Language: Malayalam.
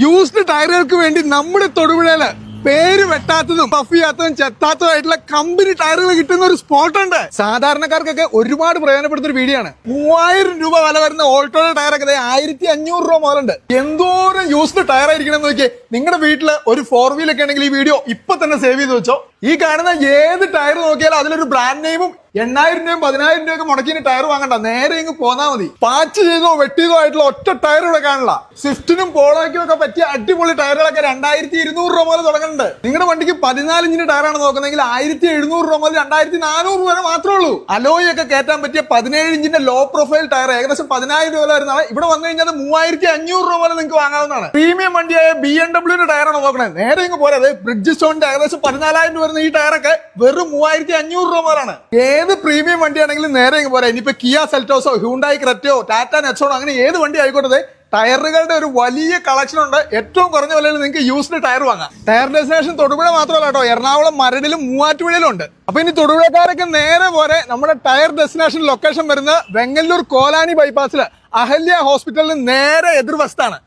യൂസ്ഡ് ടയറുകൾക്ക് വേണ്ടി നമ്മുടെ തൊടുപുഴയില് പേര് വെട്ടാത്തതും പഫ് ചെയ്യാത്തതും ചെത്താത്തതുമായിട്ടുള്ള കമ്പനി ടയറുകൾ കിട്ടുന്ന ഒരു സ്പോട്ട് ഉണ്ട്. സാധാരണക്കാർക്കൊക്കെ ഒരുപാട് പ്രയോജനപ്പെടുന്ന ഒരു വീഡിയോ ആണ്. 3000 രൂപ വില വരുന്ന ഓൾട്ടോയുടെ ടയറൊക്കെ 1500 രൂപ മുതലുണ്ട്. എന്തോരം യൂസ്ഡ് ടയർ ആയിരിക്കണം എന്ന് നോക്കിയേ. നിങ്ങളുടെ വീട്ടില് ഒരു 4 വീലൊക്കെ ഉണ്ടെങ്കിൽ ഈ വീഡിയോ ഇപ്പൊ തന്നെ സേവ് ചെയ്ത് വെച്ചോ. ഈ കാണുന്ന ഏത് ടയർ നോക്കിയാലും അതിലൊരു ബ്രാൻഡ് നെയിമും 8000 രൂപയും 10000 രൂപയൊക്കെ മുടക്കി ടയർ വാങ്ങണ്ട, നേരെ ഇങ്ങ് പോന്നാ മതി. പാച്ച് ചെയ്തോ വെട്ടിയതോ ആയിട്ടുള്ള ഒറ്റ ടയർ ഇവിടെ കാണില്ല. സ്വിഫ്റ്റിനും പോളോയ്ക്കും ഒക്കെ പറ്റിയ അടിപൊളി ടയറുകളൊക്കെ 2200 രൂപ മുതൽ തുടങ്ങുന്നുണ്ട്. നിങ്ങളുടെ വണ്ടിക്ക് 14 ഇഞ്ചിന്റെ ടയറാണ് നോക്കുന്നതെങ്കിൽ 1700 രൂപ മുതൽ 2400 വരെ മാത്രമേ ഉള്ളൂ. അലോയ് ഒക്കെ കയറ്റാൻ പറ്റിയ 17 ഇഞ്ചിന്റെ ലോ പ്രൊഫൈൽ ടയർ ഏകദേശം 10000 രൂപ വരുന്നതാണ്. ഇവിടെ വന്നു കഴിഞ്ഞാൽ 3500 രൂപ മുതൽ നിങ്ങൾക്ക് വാങ്ങാവുന്നതാണ്. പ്രീമിയം വണ്ടിയായ BMW ടയറാണ് നോക്കണേ, നേരെ ഇങ്ങ് പോരാ. ബ്രിഡ്ജ് സ്റ്റോണിന്റെ ഏകദേശം 14000 രൂപ വരുന്ന ഈ ടയറൊക്കെ വെറും 3500 രൂപ മുതലാണ്. ഏത് പ്രീമിയം വണ്ടിയാണെങ്കിലും നേരെ ഇങ്ങ് പോരാ. ഇനിയിപ്പോ കിയ സെൽറ്റോസോ ഹ്യൂണ്ടായി ക്രെറ്റയോ ടാറ്റ നെക്സോണോ അങ്ങനെ ഏത് വണ്ടി ആയിക്കോട്ടെ, ടയറുകളുടെ ഒരു വലിയ കളക്ഷൻ ഉണ്ട്. ഏറ്റവും കുറഞ്ഞ വിലയിൽ നിങ്ങൾക്ക് യൂസ്ഡ് ടയർ വാങ്ങാം. ടയർ ഡെസ്റ്റിനേഷൻ തൊടുപുഴ മാത്രമല്ല കേട്ടോ, എറണാകുളം മരടിലും മൂവാറ്റുപുഴയിലും ഉണ്ട്. അപ്പൊ ഇനി തൊടുപുഴക്കാരൊക്കെ നേരെ പോരെ നമ്മുടെ ടയർ ഡെസ്റ്റിനേഷൻ ലൊക്കേഷൻ വരുന്നത് വെങ്ങല്ലൂർ കോലാനി ബൈപ്പാസില് അഹല്യ ഹോസ്പിറ്റലിന് നേരെ എതിർവശത്താണ്.